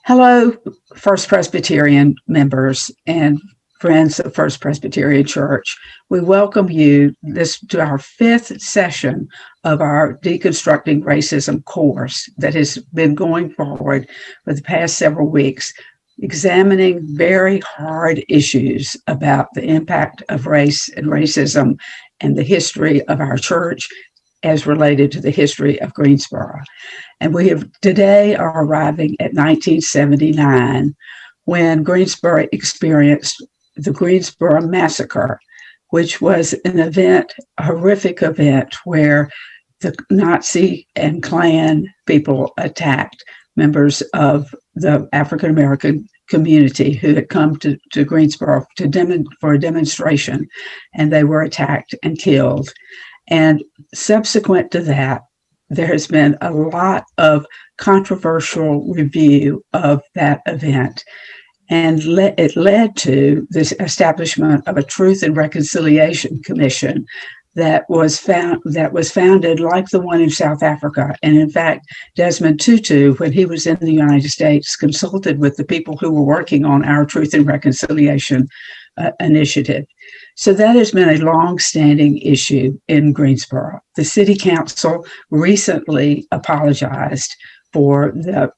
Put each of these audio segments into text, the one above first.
Hello, First Presbyterian members and friends of First Presbyterian Church. We welcome you to our fifth session of our Deconstructing Racism course that has been going forward for the past several weeks, examining very hard issues about the impact of race and racism and the history of our church as related to the history of Greensboro. And we have today are arriving at 1979, when Greensboro experienced the Greensboro Massacre, which was an event, a horrific event, where the Nazi and Klan people attacked members of the African American community who had come to Greensboro for a demonstration, and they were attacked and killed. And subsequent to that, there has been a lot of controversial review of that event. And it led to this establishment of a Truth and Reconciliation Commission that was founded like the one in South Africa. And in fact, Desmond Tutu, when he was in the United States, consulted with the people who were working on our Truth and Reconciliation initiative. So that has been a long-standing issue in Greensboro. The City Council recently apologized for the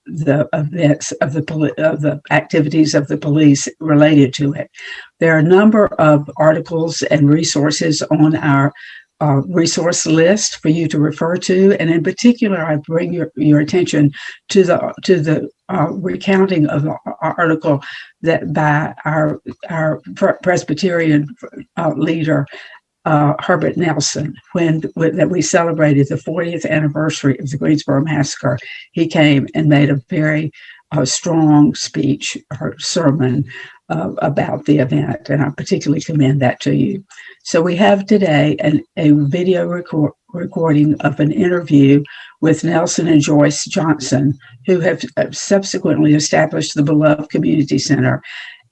events of the activities of the police related to it. There are a number of articles and resources on our resource list for you to refer to, and in particular, I bring your attention to the recounting of the article that by our Presbyterian leader, Herbert Nelson, that we celebrated the 40th anniversary of the Greensboro Massacre. He came and made a very strong speech or sermon about the event, and I particularly commend that to you. So we have today a video recording of an interview with Nelson and Joyce Johnson, who have subsequently established the Beloved Community Center,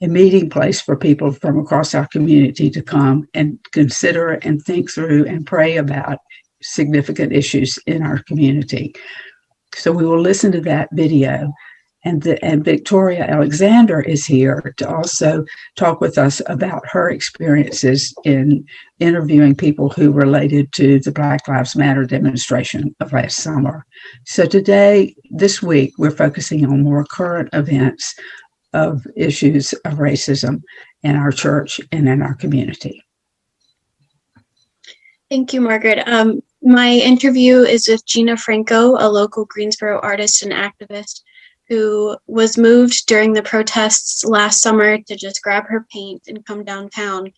a meeting place for people from across our community to come and consider and think through and pray about significant issues in our community. So we will listen to that video. And Victoria Alexander is here to also talk with us about her experiences in interviewing people who related to the Black Lives Matter demonstration of last summer. So this week, we're focusing on more current events of issues of racism in our church and in our community. Thank you, Margaret. My interview is with Gina Franco, a local Greensboro artist and activist who was moved during the protests last summer to just grab her paint and come downtown.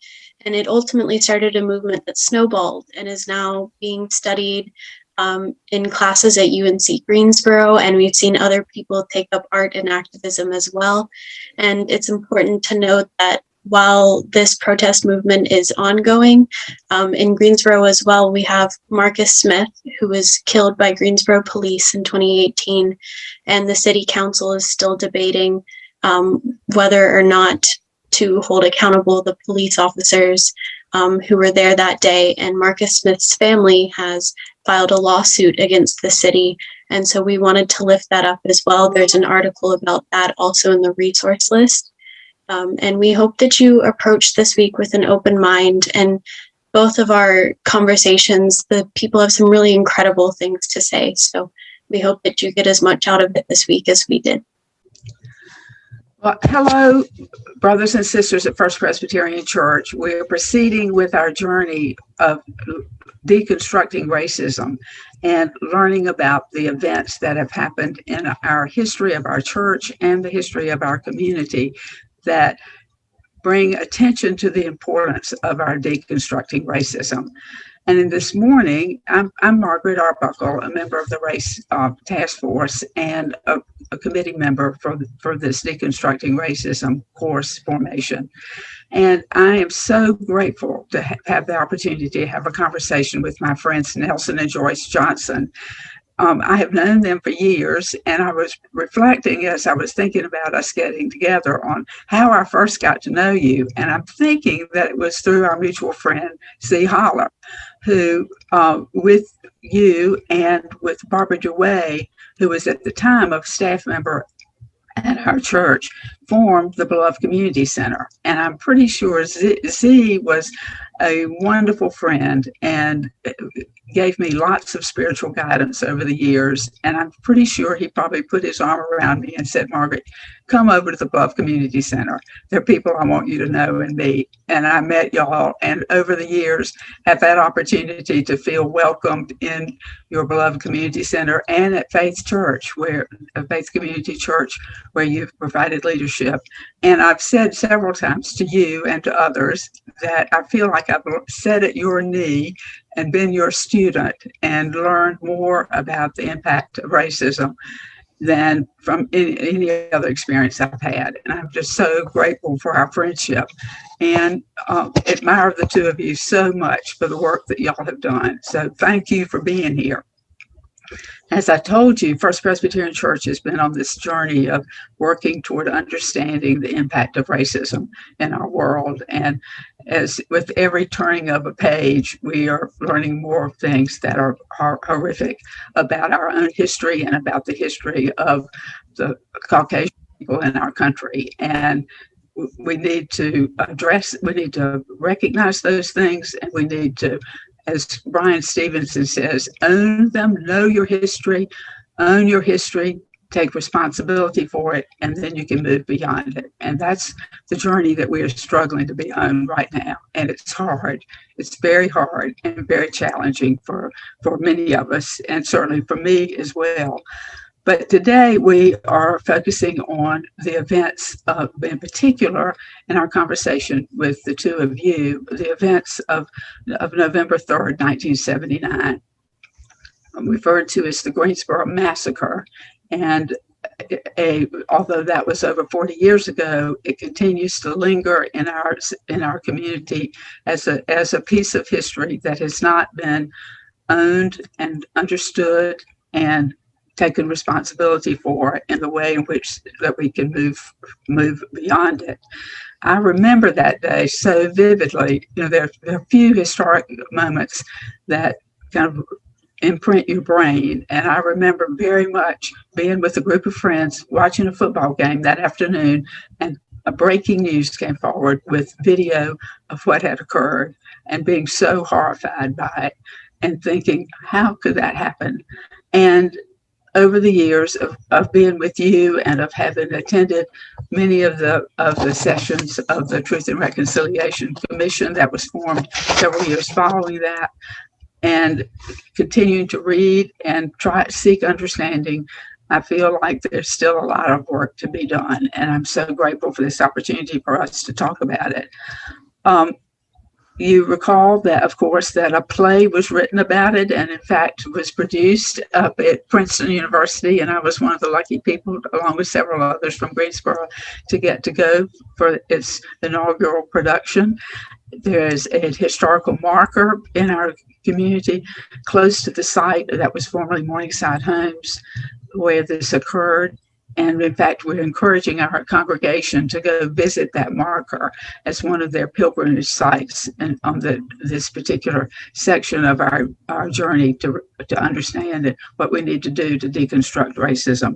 And it ultimately started a movement that snowballed and is now being studied in classes at UNC Greensboro, and we've seen other people take up art and activism as well. And it's important to note that while this protest movement is ongoing, in Greensboro as well, we have Marcus Smith, who was killed by Greensboro police in 2018, and the City Council is still debating whether or not to hold accountable the police officers who were there that day. And Marcus Smith's family has filed a lawsuit against the city, and so we wanted to lift that up as well. There's an article about that also in the resource list. And we hope that you approach this week with an open mind. And both of our conversations, the people have some really incredible things to say. So we hope that you get as much out of it this week as we did. Well, hello, brothers and sisters at First Presbyterian Church. We're proceeding with our journey of deconstructing racism and learning about the events that have happened in our history of our church and the history of our community that bring attention to the importance of our deconstructing racism. And in this morning, I'm Margaret Arbuckle, a member of the Race Task Force and a committee member for this Deconstructing Racism course formation. And I am so grateful to have the opportunity to have a conversation with my friends Nelson and Joyce Johnson. I have known them for years, and I was reflecting as I was thinking about us getting together on how I first got to know you. And I'm thinking that it was through our mutual friend, C. Holler, who, with you and with Barbara DeWay, who was at the time a staff member at our church, formed the Beloved Community Center. And I'm pretty sure Z was a wonderful friend and gave me lots of spiritual guidance over the years. And I'm pretty sure he probably put his arm around me and said, Margaret, come over to the Beloved Community Center. There are people I want you to know and meet. And I met y'all, and over the years have that opportunity to feel welcomed in your Beloved Community Center and at Faith Church, Faith Community Church, where you've provided leadership. And I've said several times to you and to others that I feel like I've sat at your knee and been your student and learned more about the impact of racism than from any other experience I've had. And I'm just so grateful for our friendship and admire the two of you so much for the work that y'all have done. So thank you for being here. As I told you, First Presbyterian Church has been on this journey of working toward understanding the impact of racism in our world. And as with every turning of a page, we are learning more things that are horrific about our own history and about the history of the Caucasian people in our country. And we need to recognize those things, and we need to, as Brian Stevenson says, own them, know your history, own your history, take responsibility for it, and then you can move beyond it. And that's the journey that we are struggling to be on right now. And it's hard. It's very hard and very challenging for many of us, and certainly for me as well. But today we are focusing on the events in particular in our conversation with the two of you, the events of November 3rd, 1979, referred to as the Greensboro Massacre. And although that was over 40 years ago, it continues to linger in our community as a piece of history that has not been owned and understood and taken responsibility for in the way in which that we can move beyond it. I remember that day so vividly. There are a few historic moments that kind of imprint your brain. And I remember very much being with a group of friends watching a football game that afternoon, and a breaking news came forward with video of what had occurred, and being so horrified by it and thinking, how could that happen? And over the years of being with you and of having attended many of the sessions of the Truth and Reconciliation Commission that was formed several years following that, and continuing to read and try to seek understanding, I feel like there's still a lot of work to be done. And I'm so grateful for this opportunity for us to talk about it. You recall that, of course, that a play was written about it, and in fact was produced up at Princeton University, and I was one of the lucky people, along with several others from Greensboro, to get to go for its inaugural production. There's a historical marker in our community close to the site that was formerly Morningside Homes where this occurred. And in fact, we're encouraging our congregation to go visit that marker as one of their pilgrimage sites and on this particular section of our journey to understand what we need to do to deconstruct racism.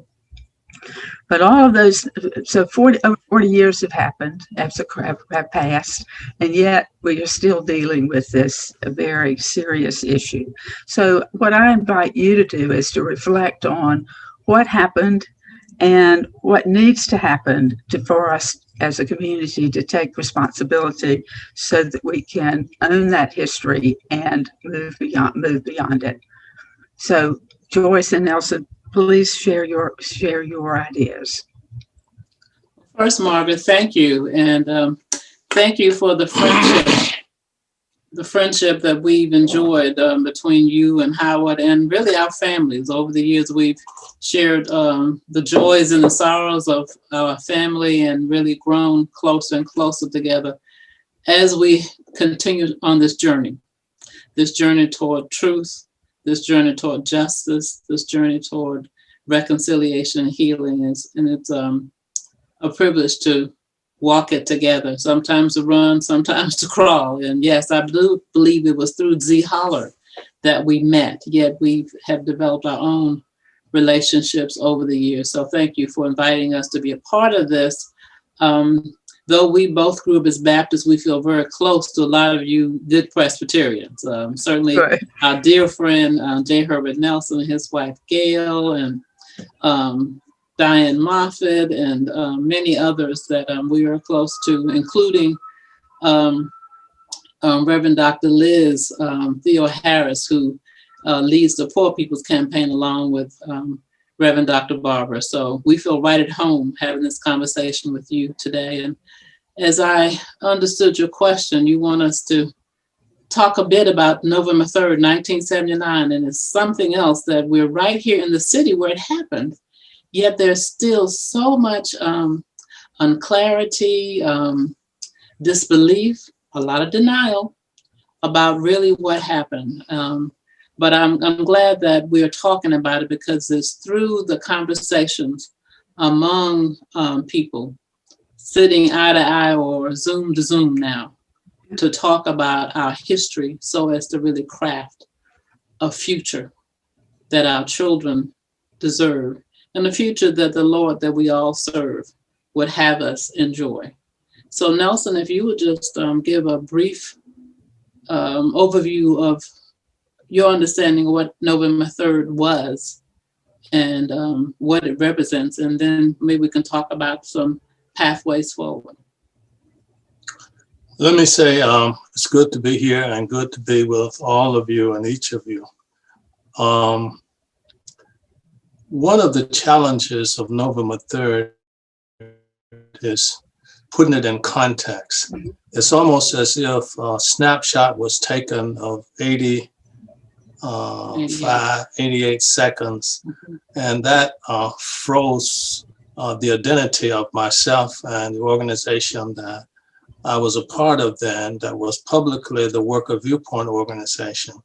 But all of those, so 40 years have happened, have passed, and yet we are still dealing with this very serious issue. So what I invite you to do is to reflect on what happened and what needs to happen for us as a community to take responsibility so that we can own that history and move beyond it. So Joyce and Nelson, please share your ideas. First, Margaret, thank you. And thank you for the friendship that we've enjoyed between you and Howard, and really our families. Over the years, we've shared the joys and the sorrows of our family and really grown closer and closer together as we continue on this journey toward truth, this journey toward justice, this journey toward reconciliation and healing and it's a privilege to walk it together, sometimes to run, sometimes to crawl. And yes, I do believe it was through Z Holler that we met, yet we have developed our own relationships over the years. So thank you for inviting us to be a part of this. Though we both grew up as Baptists, we feel very close to a lot of you good Presbyterians. Certainly Right. our dear friend, J. Herbert Nelson, and his wife, Gail, and Diane Moffett, and many others that we are close to, including Reverend Dr. Liz Theo Harris, who leads the Poor People's Campaign along with Reverend Dr. Barbara. So we feel right at home having this conversation with you today. And as I understood your question, you want us to talk a bit about November 3rd, 1979, and it's something else that we're right here in the city where it happened, yet there's still so much unclarity, disbelief, a lot of denial about really what happened. But I'm glad that we're talking about it because it's through the conversations among people sitting eye to eye or Zoom to Zoom now to talk about our history so as to really craft a future that our children deserve and a future that the Lord that we all serve would have us enjoy. So Nelson, if you would just give a brief overview of your understanding of what November 3rd was and what it represents, and then maybe we can talk about some pathways forward. Let me say it's good to be here and good to be with all of you and each of you. One of the challenges of November 3rd is putting it in context. It's almost as if a snapshot was taken of 88 seconds, and that froze the identity of myself and the organization that I was a part of then, that was publicly the Worker Viewpoint Organization,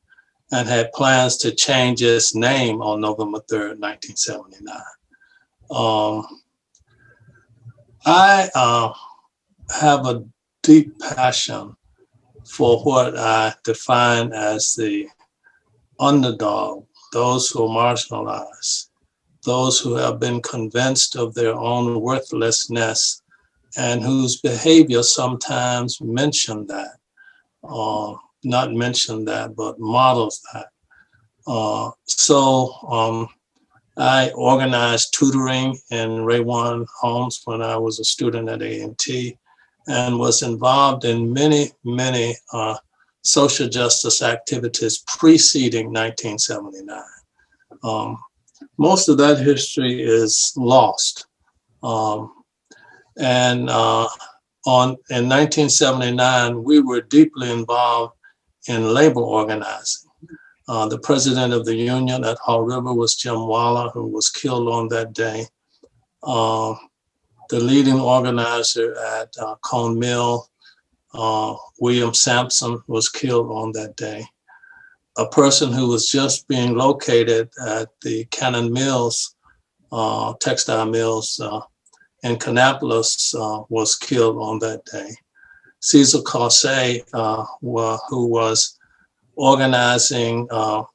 and had plans to change its name on November 3rd, 1979. I have a deep passion for what I define as the underdog, those who are marginalized, those who have been convinced of their own worthlessness and whose behavior sometimes mention that, not mention that, but models that. So I organized tutoring in Raywan homes when I was a student at A&T and was involved in many, many social justice activities preceding 1979. Most of that history is lost. In 1979, we were deeply involved in labor organizing. The president of the union at Haw River was Jim Waller, who was killed on that day. The leading organizer at Cone Mill, William Sampson, was killed on that day. A person who was just being located at the Cannon Mills, textile mills in Kannapolis, was killed on that day. Cesar Corsey, who was organizing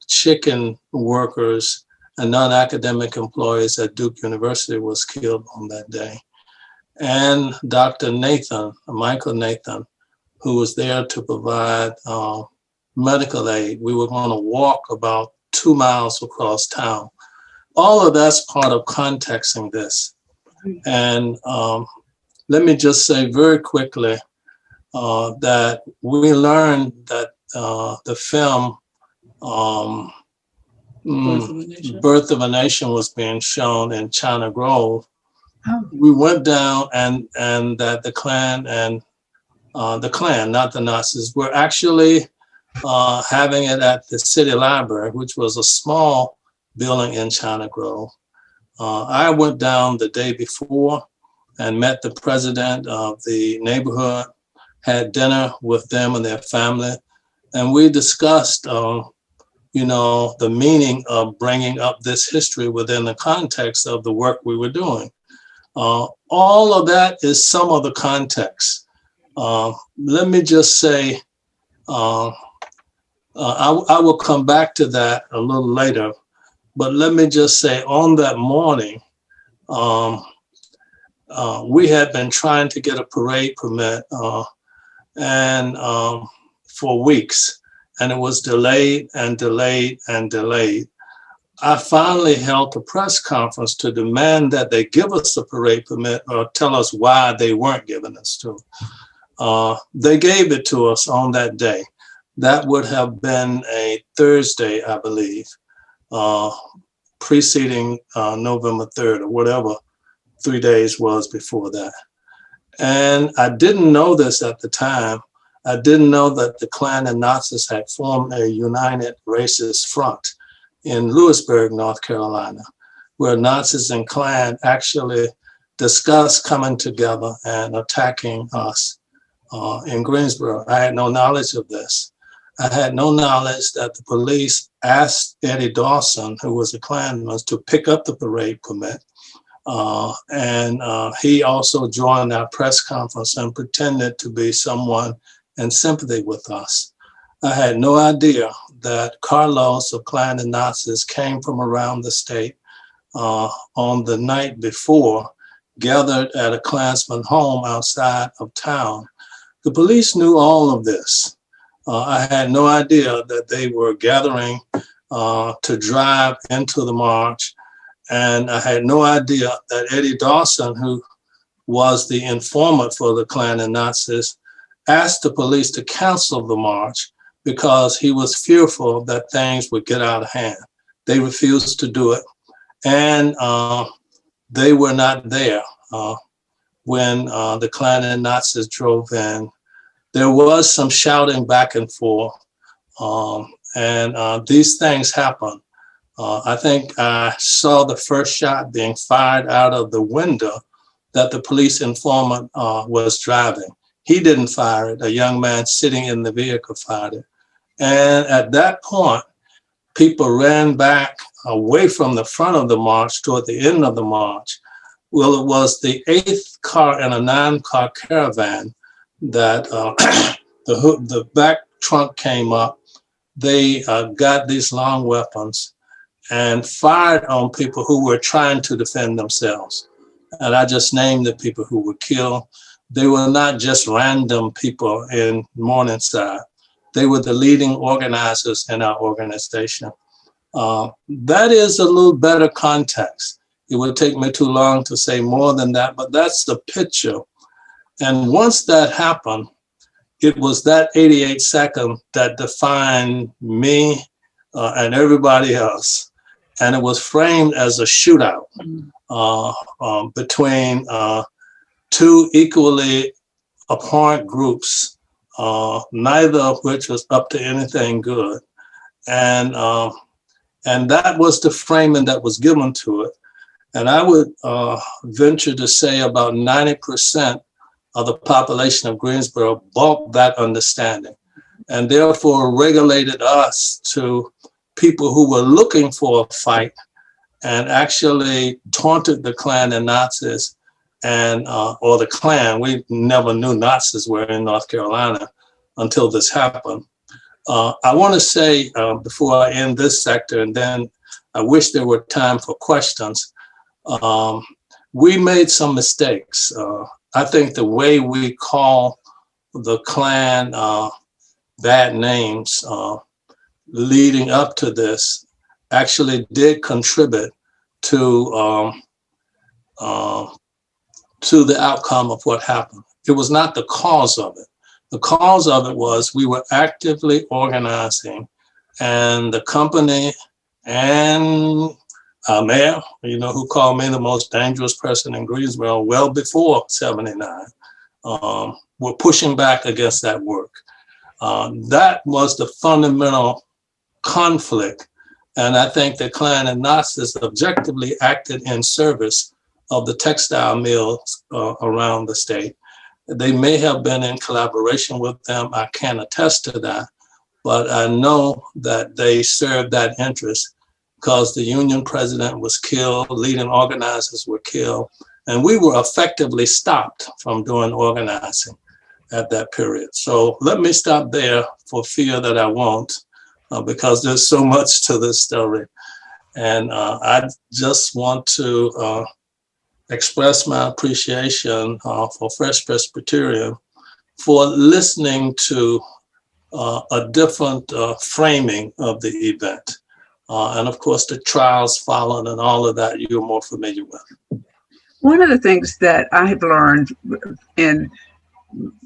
chicken workers and non-academic employees at Duke University, was killed on that day. And Dr. Michael Nathan, who was there to provide medical aid. We were going to walk about 2 miles across town. All of that's part of contexting this. And let me just say very quickly that we learned that the film Birth of a Nation was being shown in China Grove. We went down and that the Klan and the Klan, not the Nazis, were actually having it at the city library, which was a small building in China Grove. I went down the day before and met the president of the neighborhood, had dinner with them and their family, and we discussed the meaning of bringing up this history within the context of the work we were doing. All of that is some of the context. Let me just say, I will come back to that a little later, but let me just say on that morning, we had been trying to get a parade permit and for weeks, and it was delayed and delayed and delayed. I finally held a press conference to demand that they give us a parade permit or tell us why they weren't giving us to. They gave it to us on that day. That would have been a Thursday, I believe, preceding November 3rd or whatever 3 days was before that. And I didn't know this at the time. I didn't know that the Klan and Nazis had formed a united racist front in Lewisburg, North Carolina, where Nazis and Klan actually discussed coming together and attacking us in Greensboro. I had no knowledge of this. I had no knowledge that the police asked Eddie Dawson, who was a Klanman, to pick up the parade permit. And he also joined our press conference and pretended to be someone in sympathy with us. I had no idea that carloads of Klan and Nazis came from around the state on the night before, gathered at a Klansman home outside of town. The police knew all of this. I had no idea that they were gathering to drive into the march. And I had no idea that Eddie Dawson, who was the informant for the Klan and Nazis, asked the police to cancel the march because he was fearful that things would get out of hand. They refused to do it. And they were not there when the Klan and Nazis drove in. There was some shouting back and forth, and these things happened. I think I saw the first shot being fired out of the window that the police informant was driving. He didn't fire it. A young man sitting in the vehicle fired it. And at that point, people ran back away from the front of the march toward the end of the march. Well, it was the 8th car in a 9-car caravan that the back trunk came up. They got these long weapons and fired on people who were trying to defend themselves. And I just named the people who were killed. They were not just random people in Morningside. They were the leading organizers in our organization. That is a little better context. It would take me too long to say more than that, but that's the picture. And once that happened, it was that 88 second that defined me and everybody else. And it was framed as a shootout between two equally abhorrent groups, neither of which was up to anything good. And that was the framing that was given to it. And I would venture to say about 90% of the population of Greensboro balked that understanding, and therefore regulated us to people who were looking for a fight and actually taunted the Klan and Nazis and or the Klan. We never knew Nazis were in North Carolina until this happened. I want to say before I end this sector, and then I wish there were time for questions, we made some mistakes. I think the way we call the Klan bad names leading up to this actually did contribute to the outcome of what happened. It was not the cause of it. The cause of it was we were actively organizing, and the company and our mayor, who called me the most dangerous person in Greensboro well before '79, were pushing back against that work. That was the fundamental conflict. And I think the Klan and Nazis objectively acted in service of the textile mills around the state. They may have been in collaboration with them. I can't attest to that. but I know that they served that interest because the union president was killed, leading organizers were killed, and we were effectively stopped from doing organizing at that period. So let me stop there for fear that I won't, because there's so much to this story. And I just want to express my appreciation for First Presbyterian for listening to a different framing of the event. And of course, the trials followed and all of that you're more familiar with. One of the things that I have learned in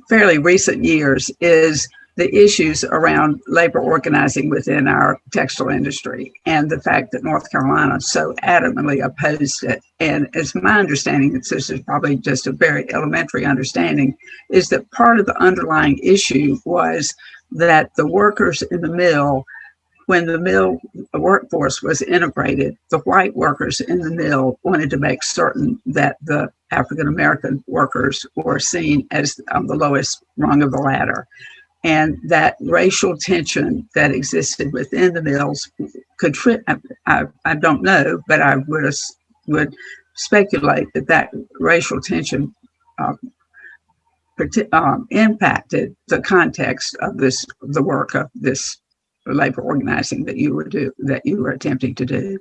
fairly recent years is the issues around labor organizing within our textile industry and the fact that North Carolina so adamantly opposed it. And it's my understanding, that this is probably just a very elementary understanding, is that part of the underlying issue was that the workers in the mill, when the mill workforce was integrated, the white workers in the mill wanted to make certain that the African-American workers were seen as the lowest rung of the ladder. And that racial tension that existed within the mills could, I don't know, but I would speculate that racial tension impacted the context of the work of this labor organizing that you were attempting to do.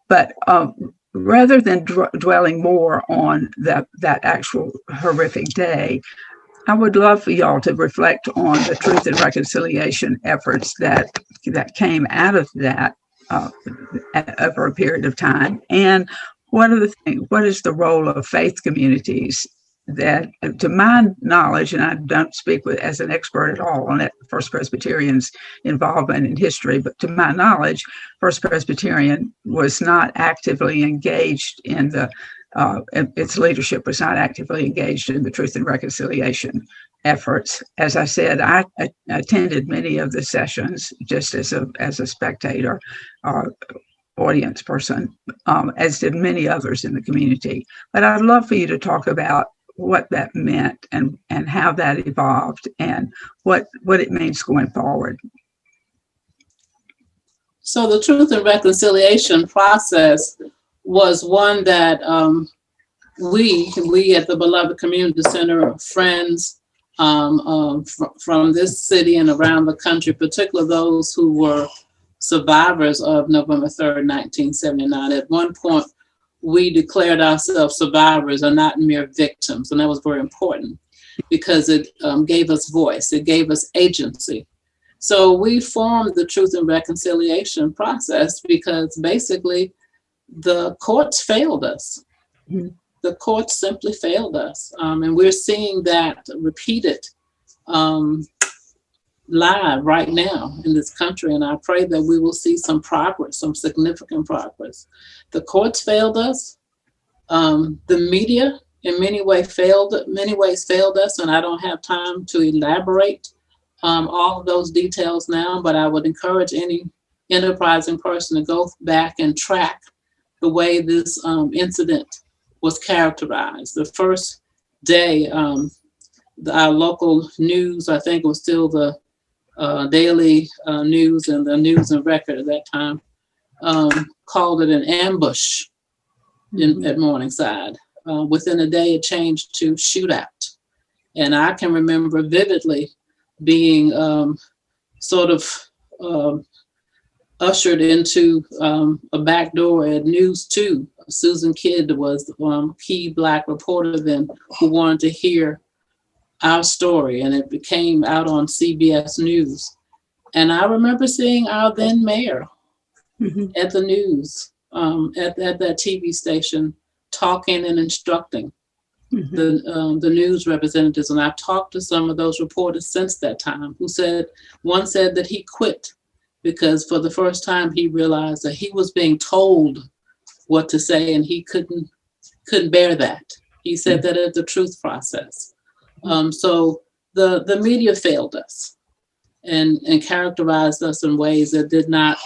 But rather than dwelling more on that actual horrific day, I would love for y'all to reflect on the truth and reconciliation efforts that came out of that over a period of time, and what is the role of faith communities that, to my knowledge, and I don't speak as an expert at all on First Presbyterian's involvement in history, but to my knowledge, First Presbyterian was not actively engaged in its leadership was not actively engaged in the truth and reconciliation efforts. As I said, I attended many of the sessions just as a spectator, audience person, as did many others in the community. But I'd love for you to talk about what that meant and how that evolved and what it means going forward. So the truth and reconciliation process was one that we at the Beloved Community Center, friends from this city and around the country, particularly those who were survivors of November 3rd, 1979. At one point, we declared ourselves survivors and not mere victims. And that was very important because it gave us voice, it gave us agency. So we formed the truth and reconciliation process because basically the courts failed us. Mm-hmm. The courts simply failed us. And we're seeing that repeated live right now in this country. And I pray that we will see some progress, some significant progress. The courts failed us. The media in many ways failed us. And I don't have time to elaborate all of those details now, but I would encourage any enterprising person to go back and track the way this incident was characterized. The first day, our local news, I think it was still the Daily News and the News and Record at that time, called it an ambush at Morningside. Within a day, it changed to shootout. And I can remember vividly being sort of ushered into a back door at News 2. Susan Kidd was the key Black reporter then who wanted to hear our story, and it became out on CBS News. And I remember seeing our then mayor at the news, at that TV station, talking and instructing the news representatives. And I've talked to some of those reporters since that time one said that he quit because for the first time he realized that he was being told what to say and he couldn't bear that. He said that at the truth process. So the media failed us and characterized us in ways that did not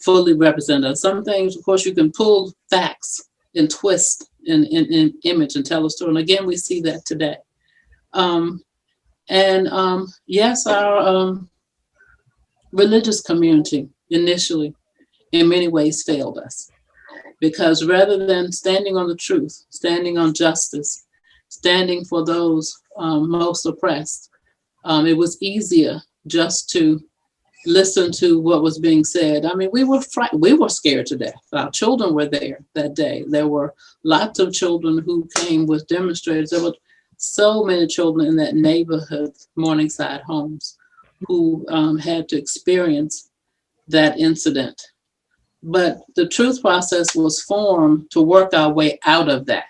fully represent us. Some things, of course, you can pull facts and twist in image and tell a story. And again, we see that today. Yes, religious community initially in many ways failed us, because rather than standing on the truth, standing on justice, standing for those most oppressed, it was easier just to listen to what was being said. I mean, we were scared to death. Our children were there that day. There were lots of children who came with demonstrators. There were so many children in that neighborhood, Morningside Homes, who had to experience that incident. But the truth process was formed to work our way out of that,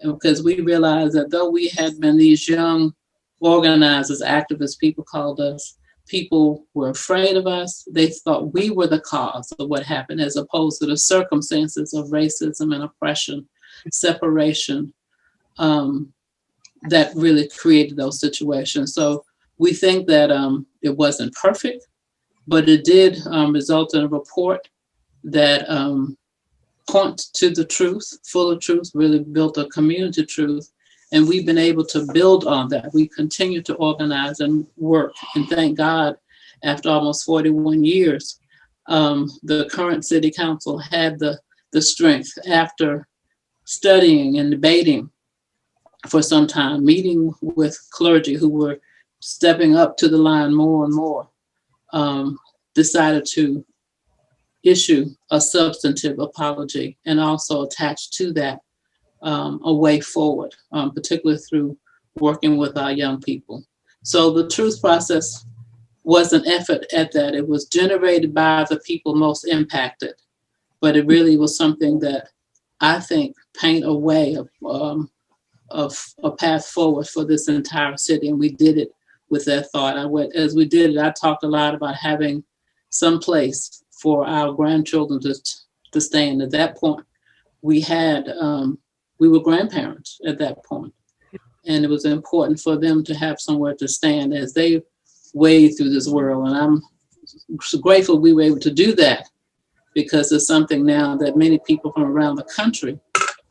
because we realized that though we had been these young organizers, activists, people called us, people were afraid of us. They thought we were the cause of what happened, as opposed to the circumstances of racism and oppression, separation, that really created those situations. So we think that it wasn't perfect, but it did result in a report that points to the truth, full of truth, really built a community truth. And we've been able to build on that. We continue to organize and work. And thank God, after almost 41 years, the current city council had the strength, after studying and debating for some time, meeting with clergy who were stepping up to the line more and more, decided to issue a substantive apology and also attach to that a way forward, particularly through working with our young people. So the truth process was an effort at that. It was generated by the people most impacted, but it really was something that I think paint a way of a path forward for this entire city. And we did it with that thought. As we did it, I talked a lot about having some place for our grandchildren to stand. At that point, we were grandparents at that point, and it was important for them to have somewhere to stand as they wade through this world. And I'm so grateful we were able to do that, because it's something now that many people from around the country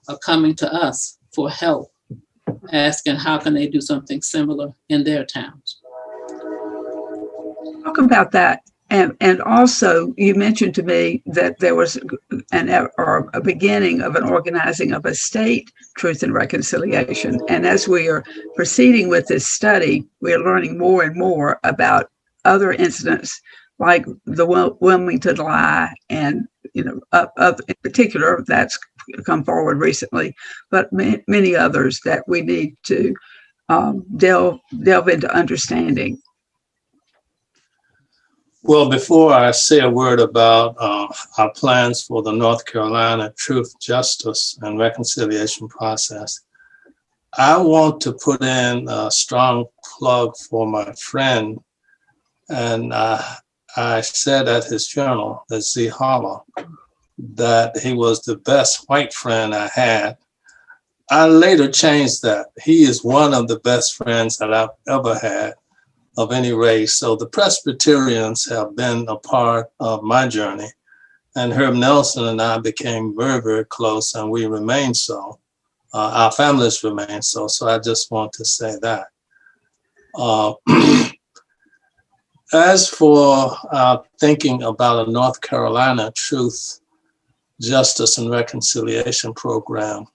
are coming to us for help, asking how can they do something similar in their towns. Talk about that. And also, you mentioned to me that there was a beginning of an organizing of a state truth and reconciliation. And as we are proceeding with this study, we are learning more and more about other incidents like the Wilmington lie, and in particular that's come forward recently, but many others that we need to delve into understanding. Well, before I say a word about our plans for the North Carolina Truth, Justice, and Reconciliation process, I want to put in a strong plug for my friend. And I said at his funeral, at Z Holler, that he was the best white friend I had. I later changed that. He is one of the best friends that I've ever had, of any race. So the Presbyterians have been a part of my journey, and Herb Nelson and I became very, very close, and we remain so. Our families remain so. So I just want to say that. As for thinking about a North Carolina Truth, Justice, and Reconciliation program,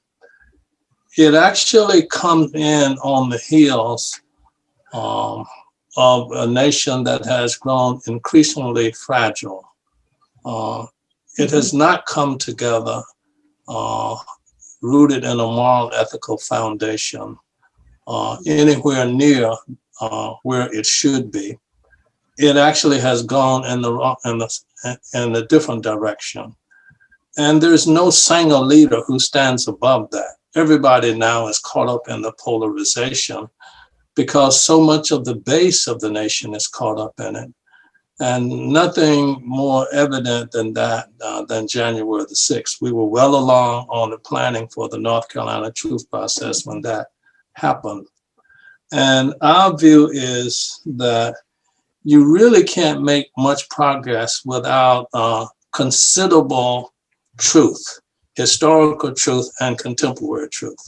it actually comes in on the heels of a nation that has grown increasingly fragile. It has not come together rooted in a moral, ethical foundation anywhere near where it should be. It actually has gone in a different direction. And there's no single leader who stands above that. Everybody now is caught up in the polarization, because so much of the base of the nation is caught up in it. And nothing more evident than that than January the 6th. We were well along on the planning for the North Carolina Truth process when that happened. And our view is that you really can't make much progress without considerable truth, historical truth and contemporary truth.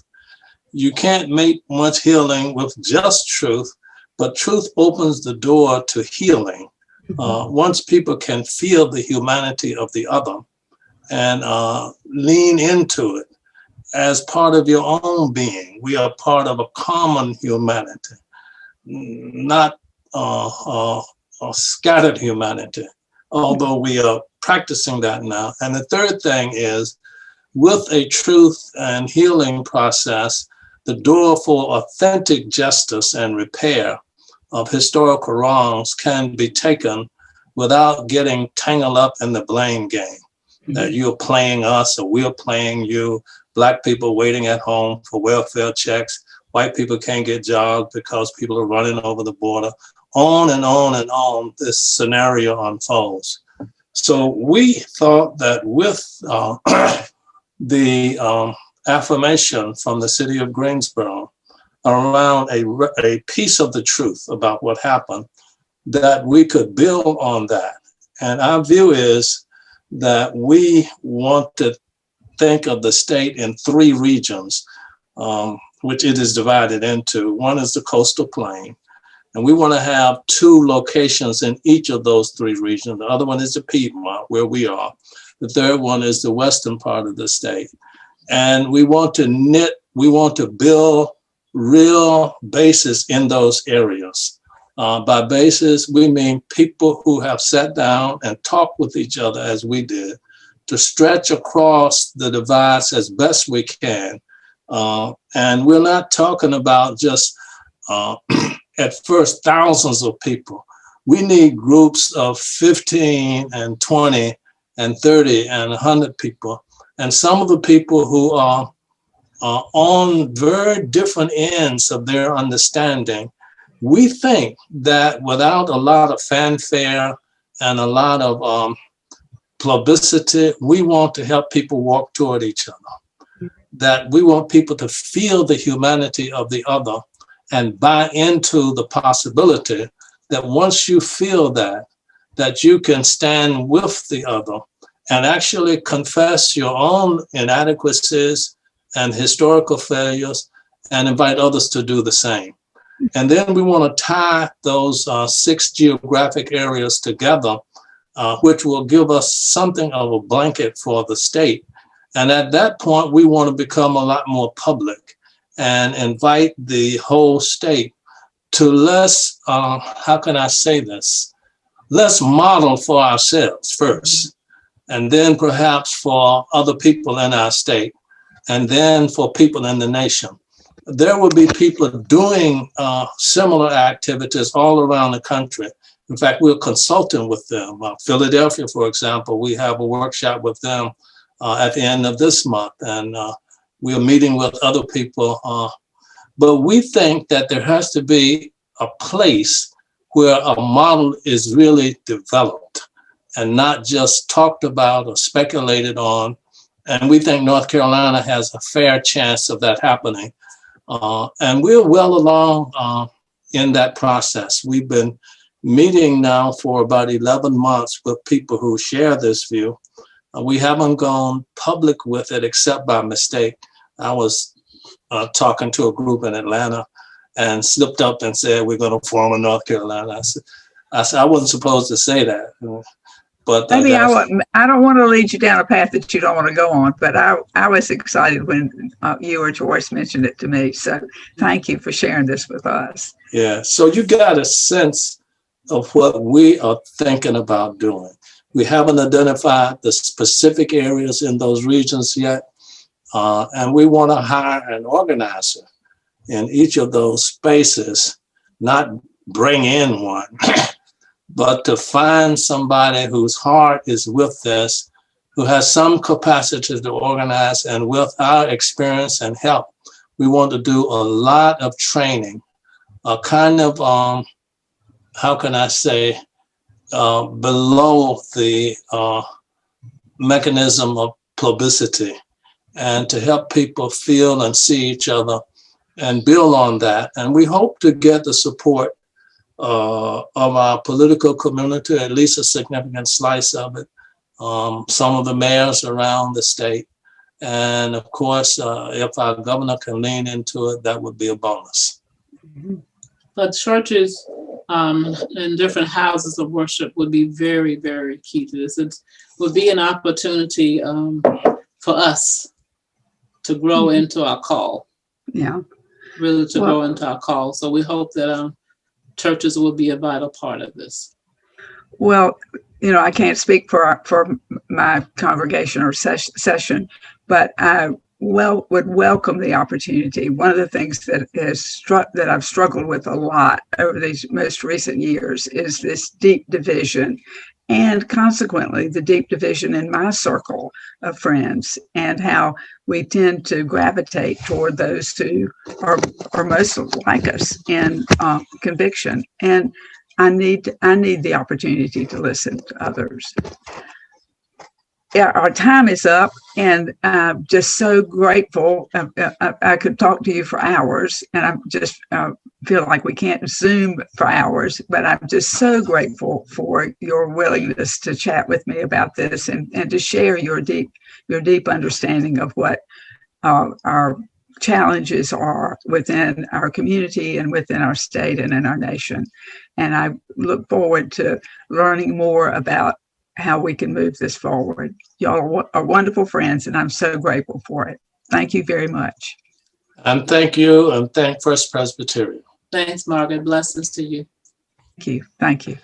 You can't make much healing with just truth, but truth opens the door to healing. Once people can feel the humanity of the other and lean into it as part of your own being, we are part of a common humanity, not scattered humanity, although we are practicing that now. And the third thing is, with a truth and healing process, the door for authentic justice and repair of historical wrongs can be taken without getting tangled up in the blame game, that you're playing us or we're playing you, Black people waiting at home for welfare checks, white people can't get jobs because people are running over the border, on and on and on this scenario unfolds. So we thought that with the affirmation from the city of Greensboro around a piece of the truth about what happened, that we could build on that. And our view is that we want to think of the state in 3 regions, which it is divided into. One is the coastal plain, and we want to have 2 locations in each of those 3 regions. The other one is the Piedmont, where we are. The third one is the western part of the state. And we want to build real bases in those areas. By bases, we mean people who have sat down and talked with each other as we did, to stretch across the divides as best we can. And we're not talking about just, at first, thousands of people. We need groups of 15 and 20 and 30 and 100 people. And some of the people who are on very different ends of their understanding, we think that without a lot of fanfare and a lot of publicity, we want to help people walk toward each other. That we want people to feel the humanity of the other and buy into the possibility that once you feel that you can stand with the other and actually confess your own inadequacies and historical failures and invite others to do the same. And then we want to tie those 6 geographic areas together, which will give us something of a blanket for the state. And at that point, we want to become a lot more public and invite the whole state to let's model for ourselves first, and then perhaps for other people in our state, and then for people in the nation. There will be people doing similar activities all around the country. In fact, we're consulting with them. Philadelphia, for example, we have a workshop with them at the end of this month, and we're meeting with other people. But we think that there has to be a place where a model is really developed and not just talked about or speculated on. And we think North Carolina has a fair chance of that happening. And we're well along in that process. We've been meeting now for about 11 months with people who share this view. We haven't gone public with it except by mistake. I was talking to a group in Atlanta and slipped up and said, we're going to form a North Carolina. I said, I wasn't supposed to say that. But maybe I don't want to lead you down a path that you don't want to go on, but I was excited when you or Joyce mentioned it to me. So thank you for sharing this with us. Yeah, so you got a sense of what we are thinking about doing. We haven't identified the specific areas in those regions yet, and we want to hire an organizer in each of those spaces, not bring in one, but to find somebody whose heart is with this, who has some capacity to organize, and with our experience and help, we want to do a lot of training, a kind of, below the mechanism of publicity, and to help people feel and see each other and build on that. And we hope to get the support of our political community, at least a significant slice of it, some of the mayors around the state. And of course, if our governor can lean into it, that would be a bonus. But churches in different houses of worship would be very, very key to this. It would be an opportunity for us to grow into our call. Yeah. Really to grow into our call. So we hope that churches will be a vital part of this. Well, I can't speak for my congregation or session, but I would welcome the opportunity. One of the things that I've struggled with a lot over these most recent years is this deep division, and consequently the deep division in my circle of friends, and how we tend to gravitate toward those who are most like us in conviction. And I need the opportunity to listen to others. Yeah, our time is up, and I'm just so grateful. I could talk to you for hours, and I just feel like we can't Zoom for hours, but I'm just so grateful for your willingness to chat with me about this and to share your deep understanding of what our challenges are within our community and within our state and in our nation. And I look forward to learning more about how we can move this forward. Y'all are wonderful friends, and I'm so grateful for it. Thank you very much. And thank you, and thank First Presbyterian. Thanks, Margaret. Blessings to you. Thank you. Thank you.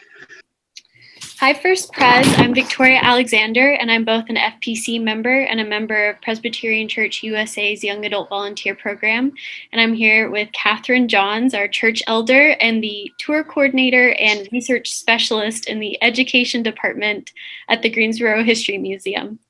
Hi, First Pres. I'm Victoria Alexander, and I'm both an FPC member and a member of Presbyterian Church USA's Young Adult Volunteer Program. And I'm here with Catherine Johns, our church elder and the tour coordinator and research specialist in the education department at the Greensboro History Museum.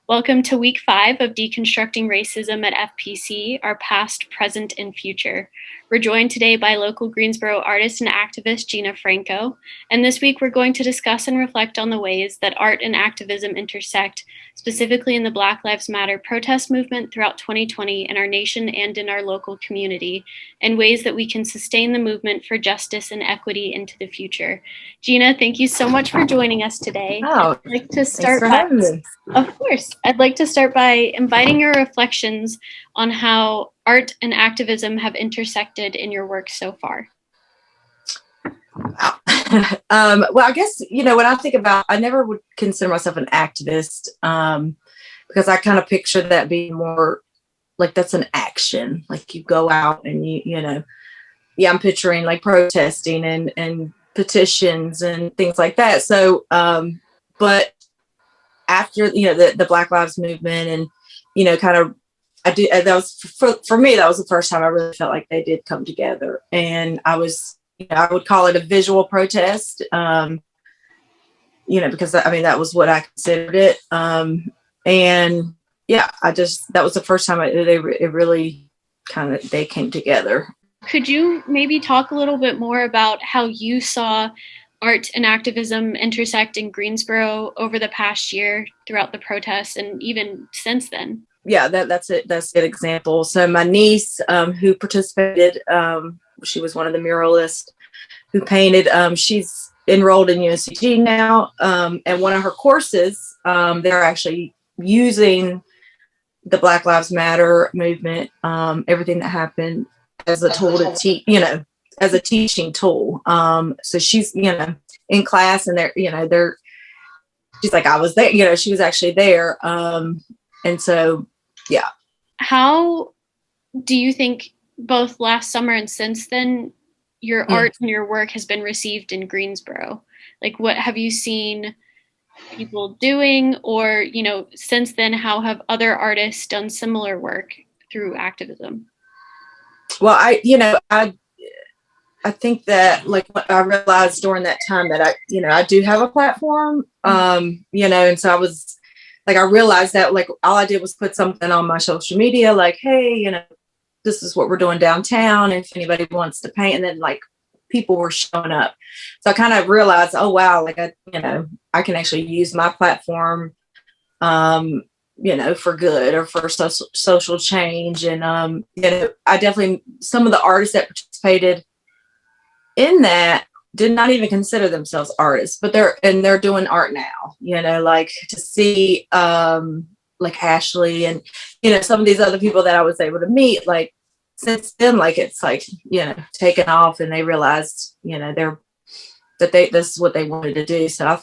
Welcome to week 5 of Deconstructing Racism at FPC, our past, present, and future. We're joined today by local Greensboro artist and activist Gina Franco. And this week we're going to discuss and reflect on the ways that art and activism intersect, specifically in the Black Lives Matter protest movement throughout 2020 in our nation and in our local community, and ways that we can sustain the movement for justice and equity into the future. Gina, thank you so much for joining us today. Oh, I'd like to start thanks for having me. Of course. I'd like to start by inviting your reflections on how art and activism have intersected in your work so far. Well, I guess, when I think about, I never would consider myself an activist because I kind of picture that being more like that's an action, like you go out and I'm picturing like protesting and petitions and things like that. So, but after, the Black Lives Movement and, kind of, that was for me, that was the first time I really felt like they did come together. And I was, I would call it a visual protest, because that was what I considered it. And yeah, that was the first time it really kind of, they came together. Could you maybe talk a little bit more about how you saw art and activism intersect in Greensboro over the past year throughout the protests and even since then? Yeah, that's it. That's an example. So my niece, who participated, she was one of the muralists who painted. She's enrolled in UNCG now, and one of her courses, they're actually using the Black Lives Matter movement, everything that happened as a tool to teach, as a teaching tool. So she's, in class, and she's like, I was there, she was actually there. And so, yeah. How do you think both last summer and since then, your art and your work has been received in Greensboro? Like, what have you seen people doing? Or, since then, how have other artists done similar work through activism? Well, I think that, like, I realized during that time that I do have a platform, and so I was like, I realized that, like, all I did was put something on my social media, like, hey, this is what we're doing downtown, if anybody wants to paint. And then, like, people were showing up. So I kind of realized, oh, wow, like, I can actually use my platform, for good or for social change. And, I definitely, some of the artists that participated in that did not even consider themselves artists, but they're doing art now, like, to see, like Ashley and, some of these other people that I was able to meet, like, since then, like, it's like, taken off, and they realized, they're that this is what they wanted to do. So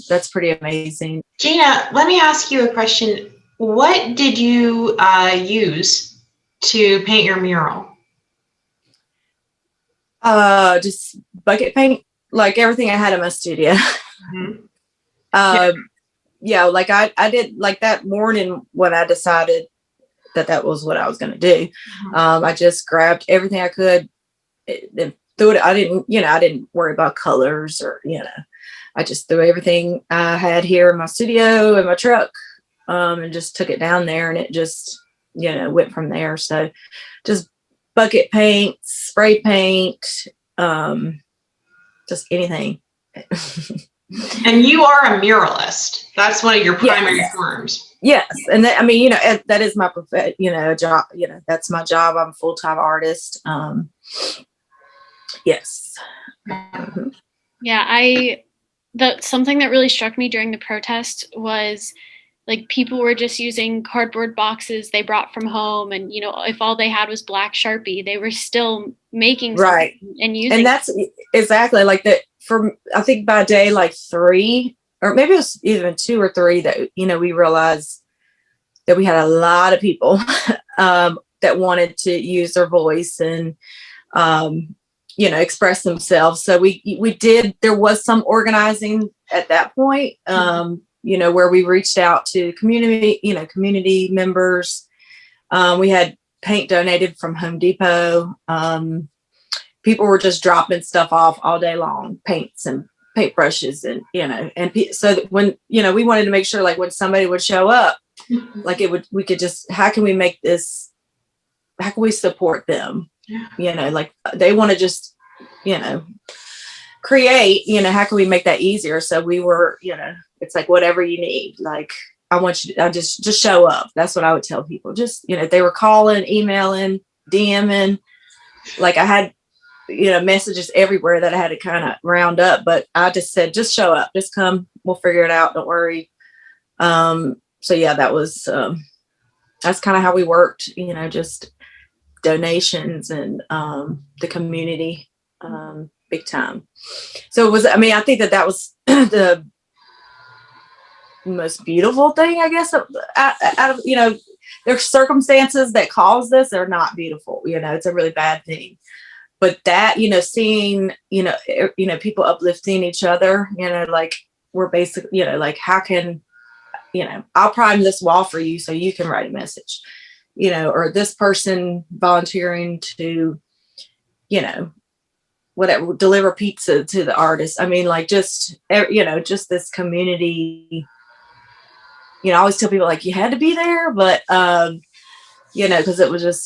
that's pretty amazing. Gina, let me ask you a question. What did you use to paint your mural? Just bucket paint, like everything I had in my studio. Mm-hmm. Yeah, like I did, like that morning when I decided that was what I was going to do. I just grabbed everything I could and threw it. I didn't worry about colors or, I just threw everything I had here in my studio in my truck, and just took it down there, and it just, went from there. So just bucket paint, spray paint, just anything. And you are a muralist. That's one of your primary forms. Yes. And that, that is my job, that's my job. I'm a full-time artist. Yes. Yeah, something that really struck me during the protest was like people were just using cardboard boxes they brought from home, and if all they had was black Sharpie, they were still making right and using. And that's exactly like that. For I think by day like 3, or maybe it was even 2 or 3, that we realized that we had a lot of people that wanted to use their voice and express themselves. So we did. There was some organizing at that point. Where we reached out to community members. We had paint donated from Home Depot. People were just dropping stuff off all day long, paints and paintbrushes, and so that when we wanted to make sure, like, when somebody would show up, like we could just, how can we support them? Like they want to just create, how can we make that easier? So we were, it's like, whatever you need, like, I just show up. That's what I would tell people. Just, they were calling, emailing, DMing, like I had, messages everywhere that I had to kind of round up, but I just said, just show up, just come, we'll figure it out. Don't worry. So yeah, that was, that's kind of how we worked, just donations and, the community, big time. So it was, I think that was the most beautiful thing, I guess, out of, there's circumstances that cause this are not beautiful, it's a really bad thing. But that, seeing, people uplifting each other, like we're basically, like, how can, I'll prime this wall for you so you can write a message, or this person volunteering to, whatever, deliver pizza to the artist. Like just, just this community, I always tell people, like, you had to be there, but, because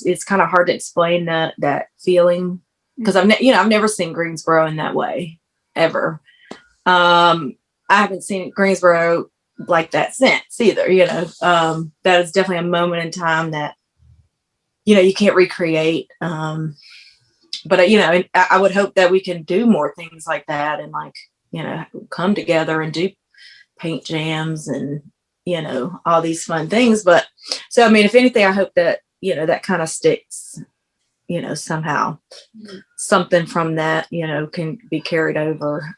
it's kind of hard to explain that feeling. Because I've never seen Greensboro in that way ever. I haven't seen Greensboro like that since either. That is definitely a moment in time that you can't recreate. But I would hope that we can do more things like that, and like come together and do paint jams and all these fun things. But so if anything, I hope that that kind of sticks. Somehow something from that, can be carried over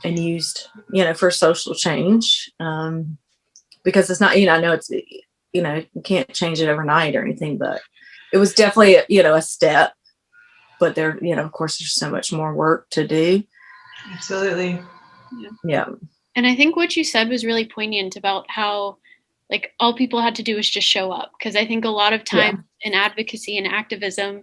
and used, for social change. Because it's not, I know it's, you can't change it overnight or anything, but it was definitely, a step. But there, of course, there's so much more work to do. Absolutely. Yeah. And I think what you said was really poignant about how, like, all people had to do was just show up. Because I think a lot of times in advocacy and activism,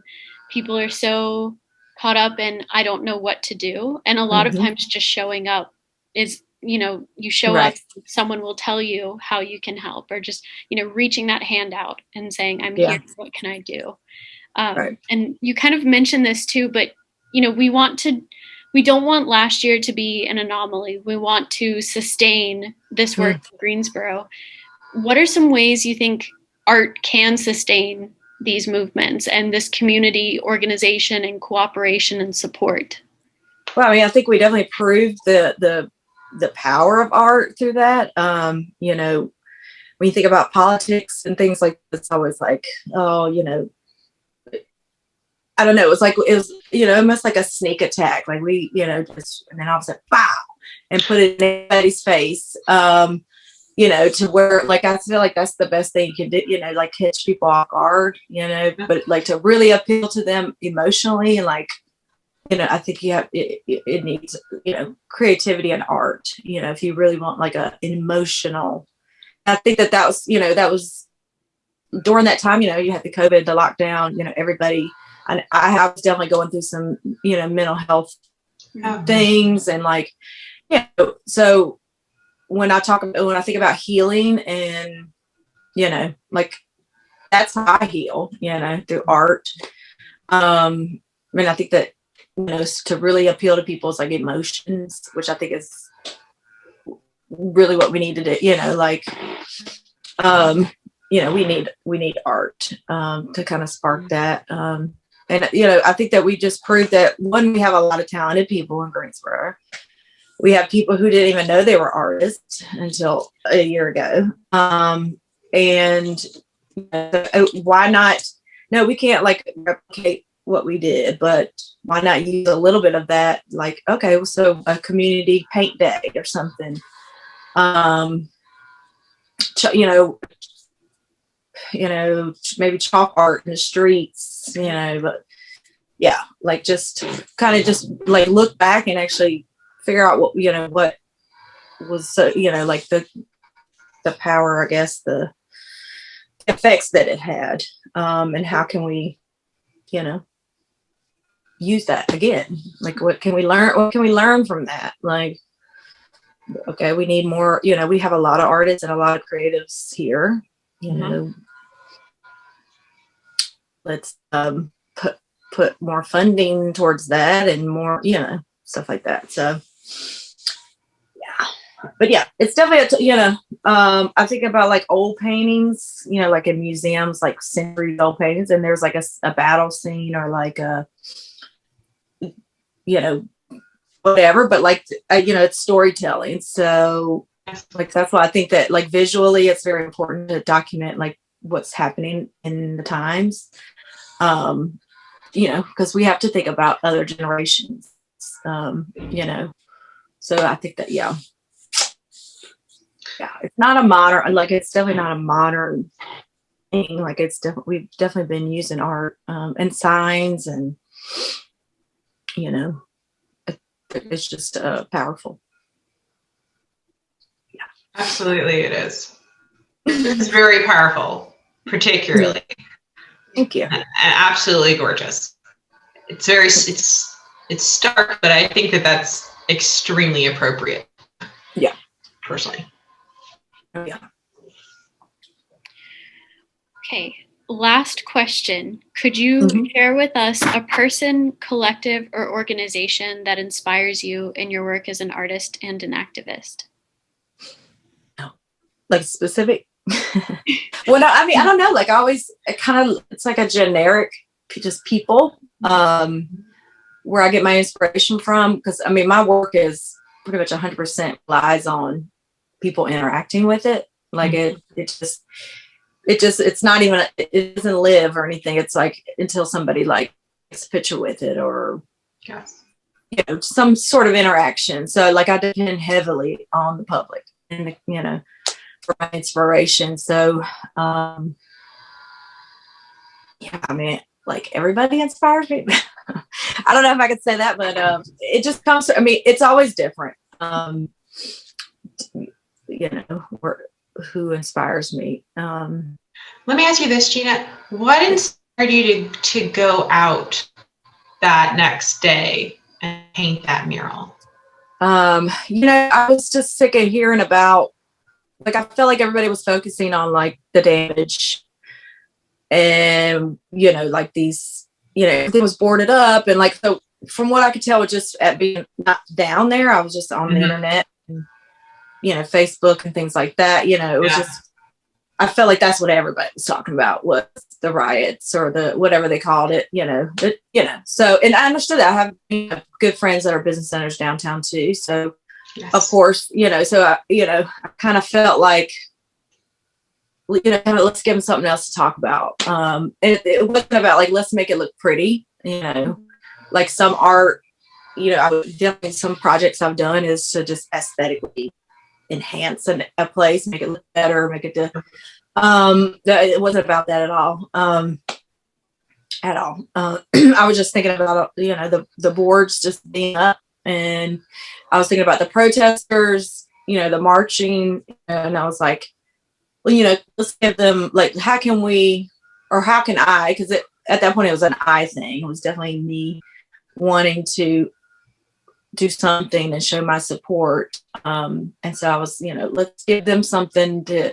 people are so caught up in, I don't know what to do. And a lot of times just showing up is, you show up, someone will tell you how you can help, or just, reaching that hand out and saying, I'm here, what can I do? And you kind of mentioned this too, but, we don't want last year to be an anomaly. We want to sustain this work in Greensboro. What are some ways you think art can sustain these movements and this community organization and cooperation and support? Well, I think we definitely proved the power of art through that. When you think about politics and things like this, it's always like, oh, I don't know, it was, almost like a sneak attack. Like we, just, and then all of a sudden, pow, and put it in everybody's face. To where, like, I feel like that's the best thing you can do, like catch people off guard, but like to really appeal to them emotionally. And like, I think it needs, creativity and art, if you really want like an emotional, I think that was during that time, you had the COVID, the lockdown, everybody, and I was definitely going through some, mental health things. And like, so when I think about healing and, like that's how I heal, through art. I mean, I think that, to really appeal to people's like emotions, which I think is really what we need to do, we need art, to kind of spark that. And, I think that we just proved that, one, we have a lot of talented people in Greensboro. We have people who didn't even know they were artists until a year ago. And why not? No, we can't like replicate what we did, but why not use a little bit of that? Like, okay, so a community paint day or something. Maybe chalk art in the streets, but yeah, like just kind of just like look back and actually figure out what was, like the power, I guess, the effects that it had, and how can we, use that again? Like, what can we learn from that? Like, okay, we need more, we have a lot of artists and a lot of creatives here, let's put more funding towards that and more, stuff like that. So yeah, but yeah, it's definitely, I think about like old paintings, like in museums, like century old paintings, and there's like a battle scene or like a, whatever, but like, it's storytelling. So like, that's why I think that like visually, it's very important to document like what's happening in the times, because we have to think about other generations, so I think that, yeah, it's not a modern, like, it's definitely not a modern thing. Like, we've definitely been using art, and signs, and, it's just powerful. Yeah, Absolutely, it is. It's very powerful, particularly. Thank you. And absolutely gorgeous. It's very, it's stark, but I think that that's extremely appropriate. Yeah. Personally. Yeah. Okay, last question. Could you share with us a person, collective, or organization that inspires you in your work as an artist and an activist? Like specific? Well, no, I mean, I don't know. Like, I always it's like a generic, just people, where I get my inspiration from. Because I mean, my work is pretty much 100% relies on people interacting with it. Like it's not even, it doesn't live or anything. It's like until somebody like takes a picture with it or, some sort of interaction. So like, I depend heavily on the public and, for my inspiration. So, yeah, I mean, like, everybody inspires me. I don't know if I could say that, but it just comes, I mean, it's always different. Who inspires me. Let me ask you this, Gina. What inspired you to go out that next day and paint that mural? I was just sick of hearing about, like, I felt like everybody was focusing on like the damage and, like these, everything was boarded up. And like, so from what I could tell, just at being not down there, I was just on the internet and, Facebook and things like that. It was just, I felt like that's what everybody was talking about, was the riots or the whatever they called it, So, and I understood that. I have good friends that are business owners downtown too. So, of course, so I kind of felt like, let's give them something else to talk about. It wasn't about like, let's make it look pretty. you know, like some art, you know, definitely some projects I've done is to just aesthetically enhance a place, make it look better, make it it wasn't about that at all. I was just thinking about, you know, the boards just being up, and I was thinking about the protesters, you know, the marching, and I was like, well, you know, let's give them, like, how can I, because at that point it was an I thing. It was definitely me wanting to do something and show my support. And so I was, you know, let's give them something to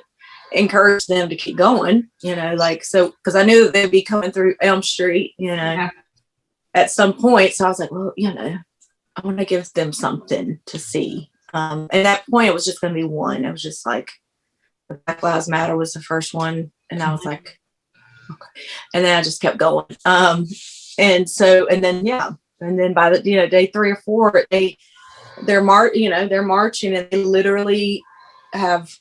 encourage them to keep going, you know, like, so, because I knew that they'd be coming through Elm Street, you know, at some point. So I was like, well, you know, I want to give them something to see. At that point, it was just going to be one. It was just like, the Black Lives Matter was the first one. And I was like, okay. And then I just kept going. And then by the, you know, day 3 or 4, they're marching, and they literally have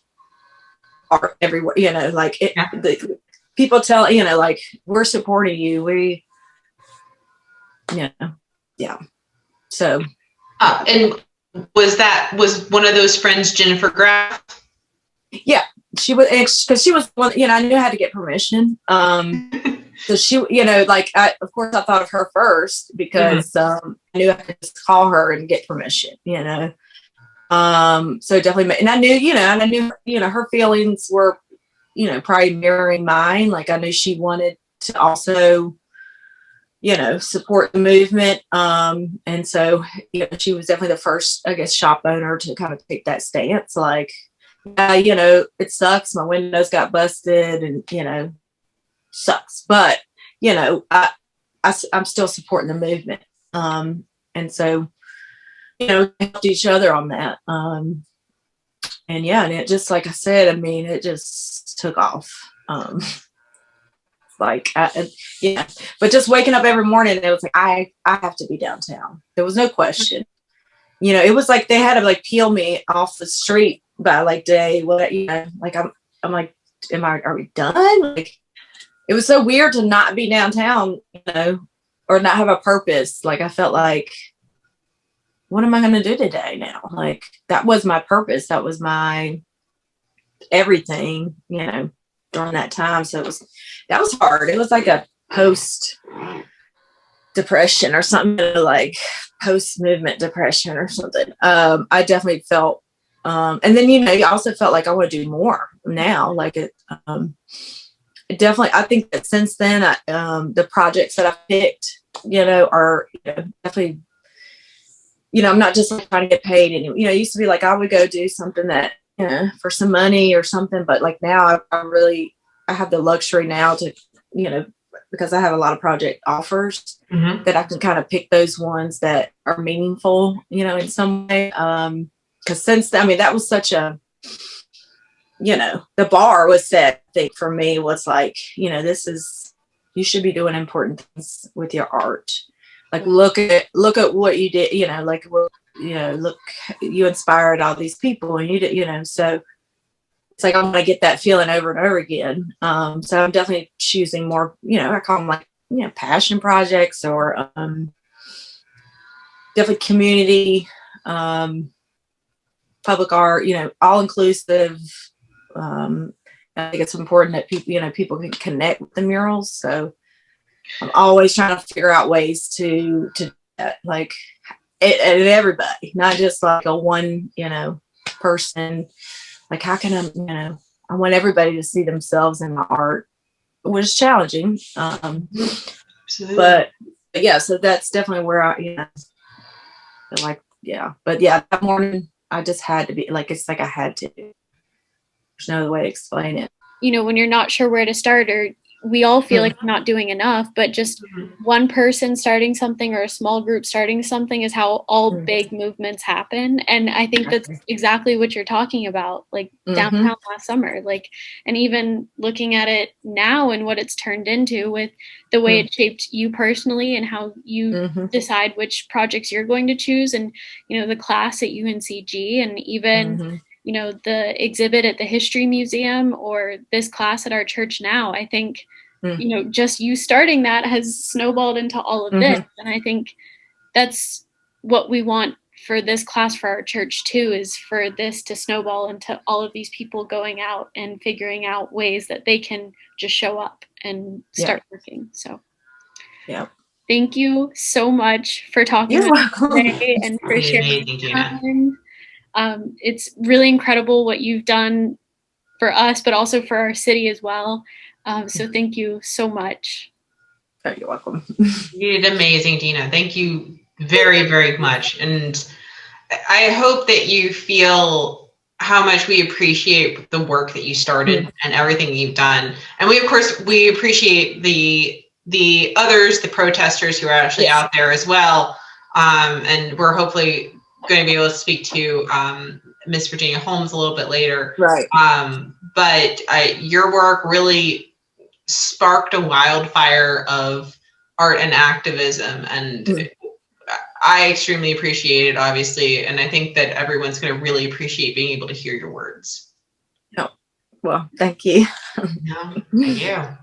art everywhere, you know, like the people tell, you know, like, we're supporting you. So. And was one of those friends Jennifer Graff? Yeah, she was, because she was one, you know, I knew I had to get permission. So she, you know, like, of course I thought of her first because I knew I could just call her and get permission, you know. So definitely, and I knew, you know, her feelings were, you know, probably mirroring mine. Like, I knew she wanted to also, you know, support the movement. And so, you know, she was definitely the first, I guess, shop owner to kind of take that stance. Like, you know, it sucks. My windows got busted, and, you know, sucks. But, you know, I'm still supporting the movement. And so, you know, we helped each other on that. And it just, like I said, I mean, it just took off. But just waking up every morning, it was like, I have to be downtown. There was no question. You know, it was like they had to, like, peel me off the street by, like, day, what, you know, like, I'm like, are we done? Like, it was so weird to not be downtown, you know, or not have a purpose. Like, I felt like, what am I going to do today now? Like, that was my purpose. That was my everything, you know, during that time. So that was hard. It was like a post depression or something, like post movement depression or something. I definitely felt, and then, you know, I also felt like I want to do more now. Like, it definitely, I think that since then, the projects that I've picked, you know, are, you know, definitely, you know, I'm not just like trying to get paid. And, you know, it used to be like, I would go do something that, you know, for some money or something. But, like, now I have the luxury now to, you know, because I have a lot of project offers that I can kind of pick those ones that are meaningful, you know, in some way. Because since, I mean, that was such a, you know, the bar was set, I think, for me, was like, you know, you should be doing important things with your art. Like, look at what you did, you know, like, well, you know, look, you inspired all these people, and you did, you know, so it's like, I'm going to get that feeling over and over again. So I'm definitely choosing more, you know, I call them, like, you know, passion projects, or definitely community, public art, you know, all inclusive. I think it's important that people can connect with the murals. So I'm always trying to figure out ways to do that, like, and everybody, not just like a one, you know, person. Like, how can I, you know, I want everybody to see themselves in my art, which is challenging. But yeah, so that's definitely where I, you know, like, yeah. But yeah, that morning I just had to be, like, it's like I had to. There's no other way to explain it. You know, when you're not sure where to start, or we all feel like we're not doing enough, but just one person starting something or a small group starting something is how all big movements happen. And I think that's exactly what you're talking about, like downtown last summer, like, and even looking at it now and what it's turned into with the way it shaped you personally and how you decide which projects you're going to choose. And, you know, the class at UNCG, and even you know, the exhibit at the History Museum, or this class at our church now. I think you know, just you starting that has snowballed into all of this. And I think that's what we want for this class, for our church too, is for this to snowball into all of these people going out and figuring out ways that they can just show up and start working. So thank you so much for talking with us today and for sharing your time. It's really incredible what you've done for us, but also for our city as well. So thank you so much. Oh, you're welcome. You did amazing, Dina. Thank you very, very much. And I hope that you feel how much we appreciate the work that you started and everything you've done. And we, of course, we appreciate the others, the protesters who are actually out there as well. And we're hopefully going to be able to speak to Miss Virginia Holmes a little bit later. Right. But your work really sparked a wildfire of art and activism, and I extremely appreciate it, obviously, and I think that everyone's going to really appreciate being able to hear your words. No. Well, thank you. No, thank you.